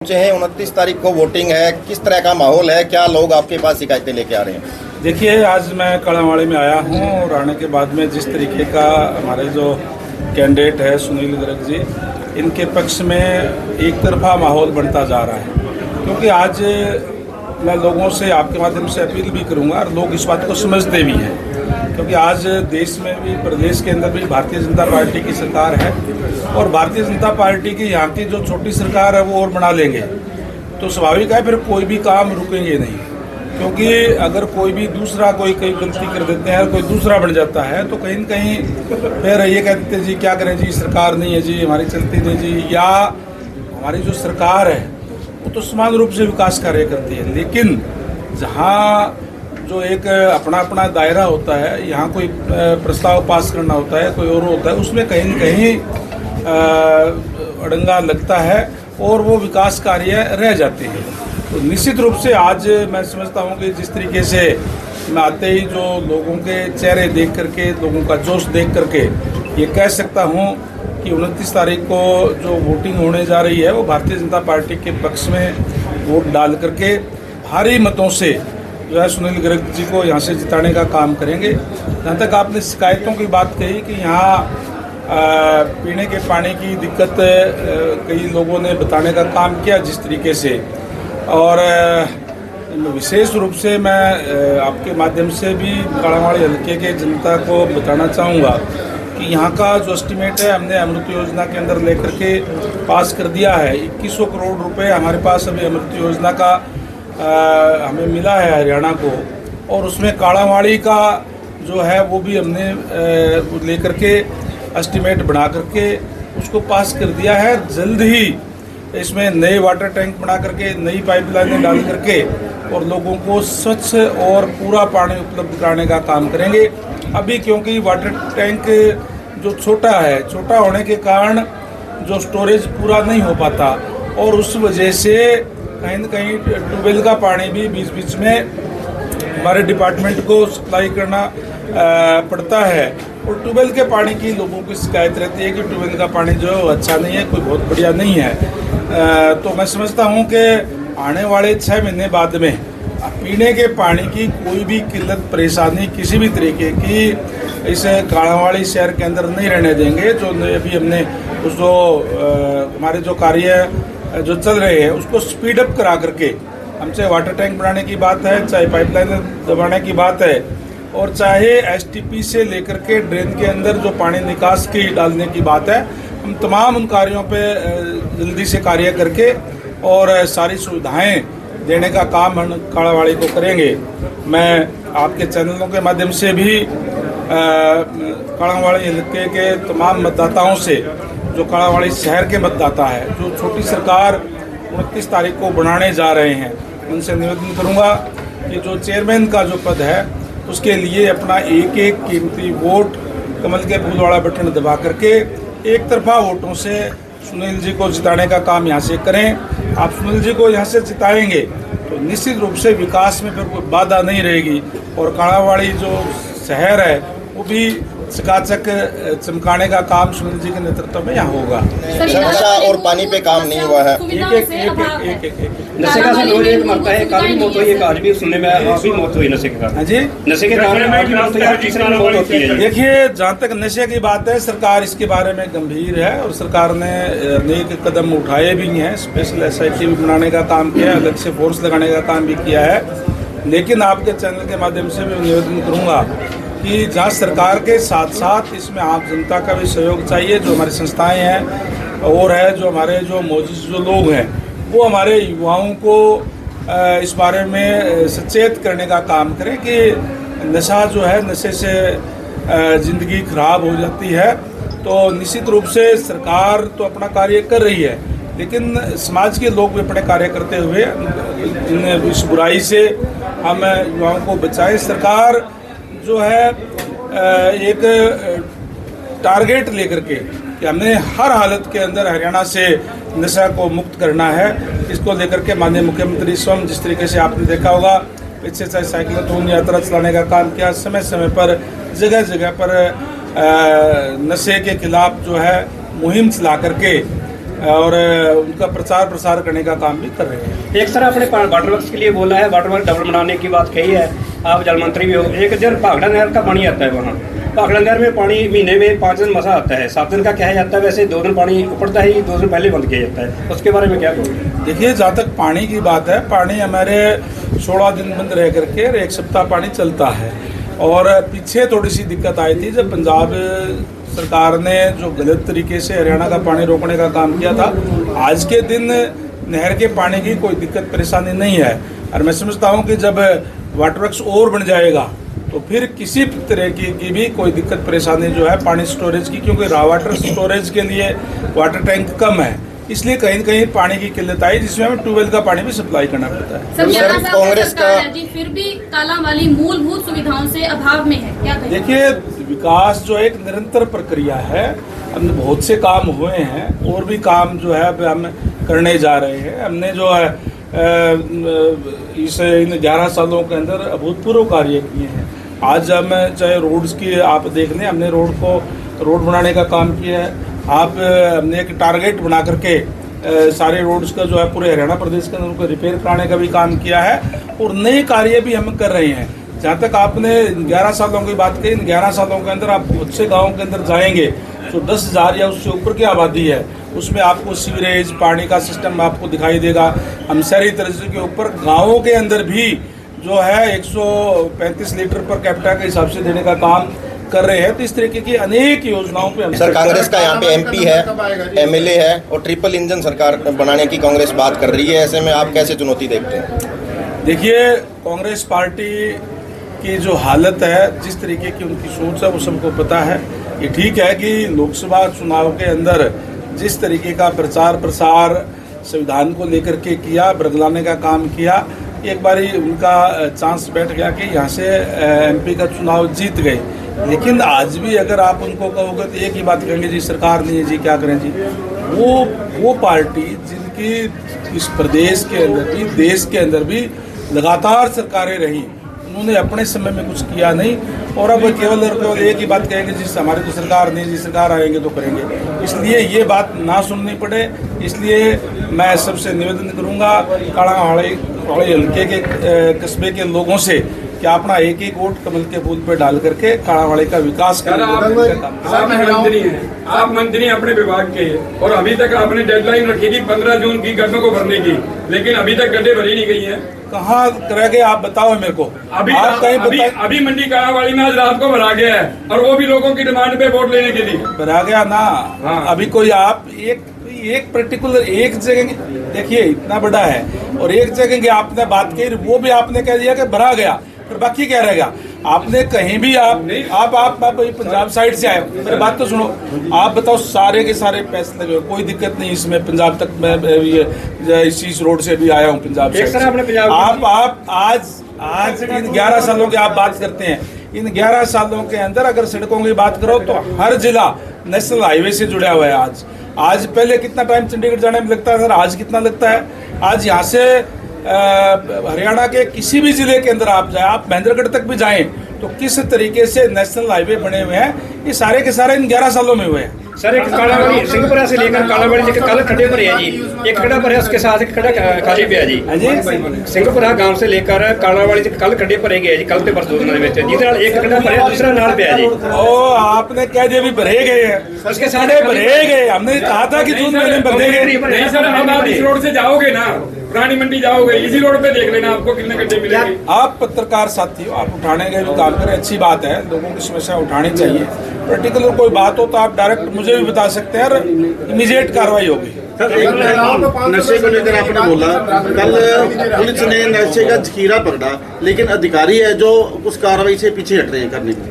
पहुंचे हैं। 29 तारीख को वोटिंग है, किस तरह का माहौल है, क्या लोग आपके पास शिकायतें लेके आ रहे हैं? देखिए, आज मैं कड़ावाड़ी में आया हूँ और आने के बाद में जिस तरीके का हमारे जो कैंडिडेट है सुनील गर्ग जी, इनके पक्ष में एक तरफा माहौल बनता जा रहा है। क्योंकि आज मैं लोगों से आपके माध्यम से अपील भी करूँगा और लोग इस बात को समझते भी हैं, क्योंकि आज देश में भी, प्रदेश के अंदर भी भारतीय जनता पार्टी की सरकार है और भारतीय जनता पार्टी की यहाँ की जो छोटी सरकार है वो और बना लेंगे तो स्वाभाविक है फिर कोई भी काम रुकेंगे नहीं। क्योंकि अगर कोई भी दूसरा कोई गलती कर देते हैं और कोई दूसरा बन जाता है तो कहीं न कहीं फिर ये कह देते जी क्या करें जी, सरकार नहीं है जी, हमारी चलती नहीं जी, या हमारी जो सरकार है वो तो समान रूप से विकास कार्य करती है, लेकिन जहाँ जो एक अपना अपना दायरा होता है, यहाँ कोई प्रस्ताव पास करना होता है, कोई और होता है, उसमें कहीं न कहीं अड़ंगा लगता है और वो विकास कार्य रह जाते हैं। तो निश्चित रूप से आज मैं समझता हूँ कि जिस तरीके से मैं आते ही जो लोगों के चेहरे देख करके, लोगों का जोश देख करके ये कह सकता हूँ कि 29 तारीख को जो वोटिंग होने जा रही है वो भारतीय जनता पार्टी के पक्ष में वोट डाल करके भारी मतों से जो है सुनील गर्ग जी को यहाँ से जिताने का काम करेंगे। जहाँ तक आपने शिकायतों की बात कही कि यहाँ पीने के पानी की दिक्कत कई लोगों ने बताने का काम किया जिस तरीके से, और विशेष रूप से मैं आपके माध्यम से भी कड़ावाड़ी हल्के के जनता को बताना चाहूँगा कि यहाँ का जो एस्टिमेट है हमने अमृत योजना के अंदर लेकर के पास कर दिया है। 2100 करोड़ रुपए हमारे पास अभी अमृत योजना का हमें मिला है हरियाणा को, और उसमें काड़ावाड़ी का जो है वो भी हमने लेकर के एस्टिमेट बना करके उसको पास कर दिया है। जल्द ही इसमें नए वाटर टैंक बना करके, नई पाइपलाइनें डाल करके और लोगों को स्वच्छ और पूरा पानी उपलब्ध कराने का काम करेंगे। अभी क्योंकि वाटर टैंक जो छोटा है, छोटा होने के कारण जो स्टोरेज पूरा नहीं हो पाता और उस वजह से कहीं न कहीं ट्यूबवेल का पानी भी बीच बीच में हमारे डिपार्टमेंट को सप्लाई करना पड़ता है, और ट्यूबवेल के पानी की लोगों की शिकायत रहती है कि ट्यूबवेल का पानी जो अच्छा नहीं है, कोई बहुत बढ़िया नहीं है। तो मैं समझता हूँ कि आने वाले 6 महीने बाद में पीने के पानी की कोई भी किल्लत परेशानी किसी भी तरीके की इस काड़ावाड़ी शहर के अंदर नहीं रहने देंगे। जो अभी हमने उस जो हमारे जो कार्य जो चल रहे हैं उसको स्पीड अप करा करके, हमसे वाटर टैंक बनाने की बात है, चाहे पाइपलाइन दबाने की बात है, और चाहे एसटीपी से लेकर के ड्रेन के अंदर जो पानी निकास की डालने की बात है, हम तमाम उन कार्यों पे जल्दी से कार्य करके और सारी सुविधाएं देने का काम हम काड़ावाड़ी को करेंगे। मैं आपके चैनलों के माध्यम से भी काड़ावाड़ी इलाके के तमाम मतदाताओं से, जो काड़ावाड़ी शहर के मतदाता है, जो छोटी सरकार 29 तारीख को बनाने जा रहे हैं, उनसे निवेदन करूंगा कि जो चेयरमैन का जो पद है उसके लिए अपना एक एक कीमती वोट कमल के फूल वाला बटन दबा करके एक तरफा वोटों से सुनील जी को जिताने का काम यहाँ से करें। आप सुनील जी को यहाँ से जिताएंगे तो निश्चित रूप से विकास में फिर कोई बाधा नहीं रहेगी और काड़ावाड़ी जो शहर है वो भी चकाचक चमकाने का काम सुनील जी के नेतृत्व में यहाँ होगा। नशा और पानी पे काम नहीं हुआ है। नशे का रोज एक मरता है, कल भी मौत हुई है, आज भी सुनने में अभी मौत हुई नशे के कारण। जी, नशे के कारण आज भी मौत हुई है, तीसरी मौत होती है। देखिए, जहाँ तक नशे की बात है, सरकार इसके बारे में गंभीर है और सरकार ने अनेक कदम उठाए भी हैं। स्पेशल SIT भी बनाने का काम किया है, अलग से फोर्स लगाने का काम भी किया है। लेकिन आपके चैनल के माध्यम से मैं निवेदन करूँगा कि जहाँ सरकार के साथ साथ इसमें आप जनता का भी सहयोग चाहिए। जो हमारी संस्थाएं हैं और है जो हमारे जो मौजूद जो लोग हैं वो हमारे युवाओं को इस बारे में सचेत करने का काम करें कि नशा जो है, नशे से ज़िंदगी खराब हो जाती है। तो निश्चित रूप से सरकार तो अपना कार्य कर रही है, लेकिन समाज के लोग भी अपने कार्य करते हुए इस बुराई से हम युवाओं को बचाएं। सरकार जो है एक टारगेट लेकर के कि हमने हर हालत के अंदर हरियाणा से नशा को मुक्त करना है, इसको लेकर के माननीय मुख्यमंत्री स्वयं जिस तरीके से आपने देखा होगा पीछे चाहे साइक्लोथॉन यात्रा चलाने का काम किया, समय समय पर जगह जगह पर नशे के खिलाफ जो है मुहिम चला करके और उनका प्रचार प्रसार करने का काम भी कर रहे हैं। एक सर आपने वाटर वर्क्स के लिए बोला है, वाटर वर्क डबल बनाने की बात कही है, आप जल मंत्री भी हो। एक दिन भाखड़ा नहर का पानी आता है, वहाँ भाखड़ा नहर में पानी महीने में 5 दिन मसा आता है, 7 दिन का कहा जाता है, वैसे 2 दिन पानी उपड़ता है, 2 दिन पहले बंद किया जाता है, उसके बारे में क्या कहोगे? देखिए, जहाँ तक पानी की बात है, पानी हमारे 16 दिन बंद रह करके 1 सप्ताह पानी चलता है। और पीछे थोड़ी सी दिक्कत आई थी जब पंजाब सरकार ने जो गलत तरीके से हरियाणा का पानी रोकने का काम किया था। आज के दिन नहर के पानी की कोई दिक्कत परेशानी नहीं है, और मैं समझता हूँ कि जब वाटर वर्क्स और बन जाएगा तो फिर किसी तरह की भी कोई दिक्कत परेशानी जो है पानी स्टोरेज की, क्योंकि रॉ वाटर स्टोरेज के लिए वाटर टैंक कम है, इसलिए कहीं न कहीं पानी की किल्लत आई, जिसमें हमें ट्यूबवेल का पानी भी सप्लाई करना पड़ता है। सर, कांग्रेस का जी फिर भी कालांवाली मूलभूत सुविधाओं से अभाव में है, क्या कहें? देखिए, विकास जो एक निरंतर प्रक्रिया है, हमने बहुत से काम हुए हैं और भी काम जो है अब हम करने जा रहे हैं। हमने जो है इन 11 सालों के अंदर अभूतपूर्व कार्य किए हैं। आज हम चाहे रोड्स की आप देख लें, हमने रोड बनाने का काम किया है। हमने एक टारगेट बना करके सारे रोड्स का जो है पूरे हरियाणा प्रदेश के अंदर उनको रिपेयर कराने का भी काम किया है, और नए कार्य भी हम कर रहे हैं। जहाँ तक आपने 11 सालों की बात कही, इन 11 सालों के अंदर आप बहुत से गाँव के अंदर जाएंगे तो 10,000 या उससे ऊपर की आबादी है, उसमें आपको सीवरेज पानी का सिस्टम आपको दिखाई देगा। हम शहरी तरीके के ऊपर गाँवों के अंदर भी जो है 135 लीटर पर कैपिटा के हिसाब से देने का काम कर रहे हैं। तो इस तरीके की अनेक योजनाओं पे सर, कांग्रेस का यहाँ पे MP है, MLA है, और ट्रिपल इंजन सरकार बनाने की कांग्रेस बात कर रही है। ऐसे में आप कैसे चुनौती देखते हैं? देखिए, कांग्रेस पार्टी की जो हालत है, जिस तरीके की उनकी सोच है, वो सबको पता है। ये ठीक है कि लोकसभा चुनाव के अंदर जिस तरीके का प्रचार प्रसार संविधान को लेकर के किया, बरगलाने का काम किया, एक बारी उनका चांस बैठ गया कि यहाँ से MP का चुनाव जीत गए। लेकिन आज भी अगर आप उनको कहोगे तो एक ही बात कहेंगे, जी सरकार नहीं है जी, क्या करें जी। वो पार्टी जिनकी इस प्रदेश के अंदर भी, देश के अंदर भी लगातार सरकारें रही, उन्होंने अपने समय में कुछ किया नहीं, और अब केवल एक ही बात कहेंगे, जी हमारी तो सरकार नहीं, जी सरकार आएंगे तो करेंगे। इसलिए ये बात ना सुननी पड़े, इसलिए मैं सबसे निवेदन करूंगा कालांवाली हल्के के कस्बे के लोगों से कि अपना एक एक वोट कमल के फूल पे डाल करके कालांवाली का विकास करें। आप मंत्री अपने विभाग के, और अभी तक आपने डेडलाइन रखी थी 15 जून की गड्ढों को भरने की, लेकिन अभी तक गड्ढे भरी नहीं गई हैं। कहाँ रह गए आप बताओ मेरे को। अभी मंडी कालांवाली में आज रात को भरा गया है, और वो भी लोगों की डिमांड पे वोट लेने के लिए भरा गया ना। हाँ। अभी कोई आप एक पर्टिकुलर एक जगह, देखिए इतना बड़ा है, और एक जगह की आपने बात की, वो भी आपने कह दिया कि भरा गया, फिर बाकी क्या रहेगा? आपने कहीं भी आप पंजाब साइड से आए, मेरी बात तो सुनो। आप बताओ, सारे के सारे पैसे लगे, कोई दिक्कत नहीं इसमें। पंजाब तक मैं इस रोड से भी आया हूँ, पंजाब से। आप आज इन 11 सालों की आप बात करते हैं, इन 11 सालों के अंदर अगर सड़कों की बात करो तो हर जिला नेशनल हाईवे से जुड़ा हुआ है। आज पहले कितना टाइम चंडीगढ़ जाने में लगता है सर, आज कितना लगता है? आज यहाँ से हरियाणा के किसी भी जिले के अंदर आप जाए, आप महेंद्रगढ़ तक भी जाएं, तो किस तरीके से नेशनल हाईवे बने हुए हैं, ये सारे के सारे इन 11 सालों में हुए हैं। सर, एक कालांवाली सिंहपुरा से लेकर कालांवाली तक कल खड्डे भरे हैं जी, एक खड्डा भरे उसके साथ एक खड्डा खाली पे है जी। सिंहपुरा गांव से लेकर कालांवाली तक कल खड्डे भरे गए जी, कल ते परसों दिन ਵਿੱਚ ਜਿਹਦੇ ਨਾਲ एक खड्डा भरे, दूसरा नाल पे है जी। ओ आपने कह दिया भी भरे गए हैं, उसके साथ भरे गए। हमने कहा था कि जून महीने में भरे गए। नहीं सर, अब आप इस रोड से जाओगे ना, पुरानी मंडी जाओगे, इसी रोड पे देख लेना आपको कितने गड्ढे मिलेंगे। आप पत्रकार साथी हो, आप उठाने का भी काम करें, अच्छी बात है, लोगों की समस्या उठानी चाहिए। पर्टिकुलर कोई बात हो तो आप डायरेक्ट मुझे भी बता सकते हैं, और इमीडिएट कार्रवाई होगी। नशे को लेकर आपने बोला, कल पुलिस ने नशे का जखीरा पकड़ा, लेकिन अधिकारी है जो उस कार्रवाई से पीछे हट रहे हैं करने में,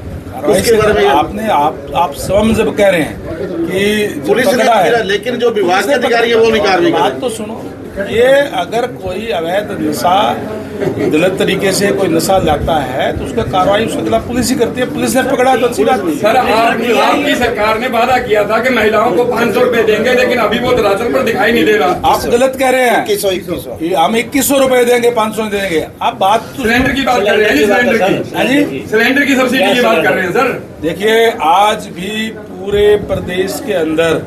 उसके बारे में आपने आप स्वयं जब कह रहे हैं कि पुलिस ने है, लेकिन जो विभाग के अधिकारी है वो नहीं कार्रवाई कर रहे। बात तो सुनो, ये अगर कोई अवैध नशा गलत तरीके से कोई नशा लाता है तो उसका कार्रवाई उसके खिलाफ पुलिस ही करती है। पुलिस ने पकड़ा तो अच्छी बात नहीं। सर, आपकी सरकार ने वादा किया था कि महिलाओं को 500 रुपए देंगे, लेकिन अभी वो धरातल पर दिखाई नहीं दे रहा। आप गलत कह रहे हैं। 2100 हम 2100 रुपए देंगे, 500 देंगे। आप बात सिलेंडर की बात कर रहे हैं, सिलेंडर की सब्सिडी की बात कर रहे हैं सर। देखिए, आज भी पूरे प्रदेश के अंदर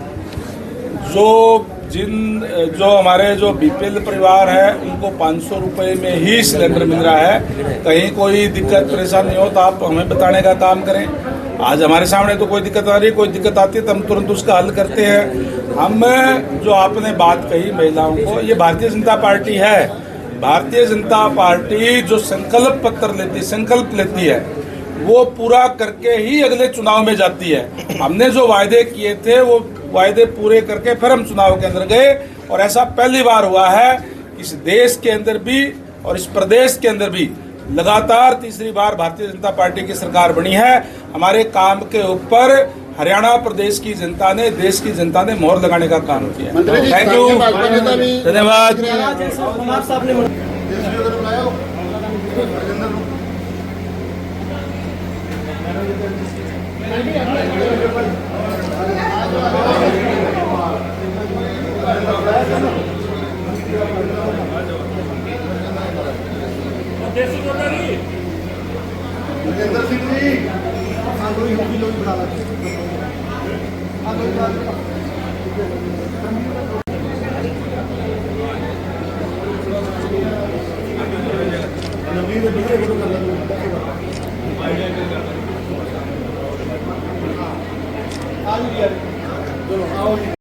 जो जो हमारे जो बीपीएल परिवार है उनको 500 रुपए में ही सिलेंडर मिल रहा है। कहीं कोई दिक्कत परेशानी हो तो आप हमें बताने का काम करें। आज हमारे सामने तो कोई दिक्कत आ रही है, कोई दिक्कत आती है तो हम तुरंत उसका हल करते हैं। हम जो आपने बात कही महिलाओं को, ये भारतीय जनता पार्टी है। भारतीय जनता पार्टी जो संकल्प लेती है वो पूरा करके ही अगले चुनाव में जाती है। हमने जो वायदे किए थे वो वायदे पूरे करके फिर हम चुनाव के अंदर गए, और ऐसा पहली बार हुआ है इस देश के अंदर भी और इस प्रदेश के अंदर भी लगातार तीसरी बार भारतीय जनता पार्टी की सरकार बनी है। हमारे काम के ऊपर हरियाणा प्रदेश की जनता ने, देश की जनता ने मोहर लगाने का काम किया। थैंक यू, धन्यवाद। राजेंद्र सिंह जी,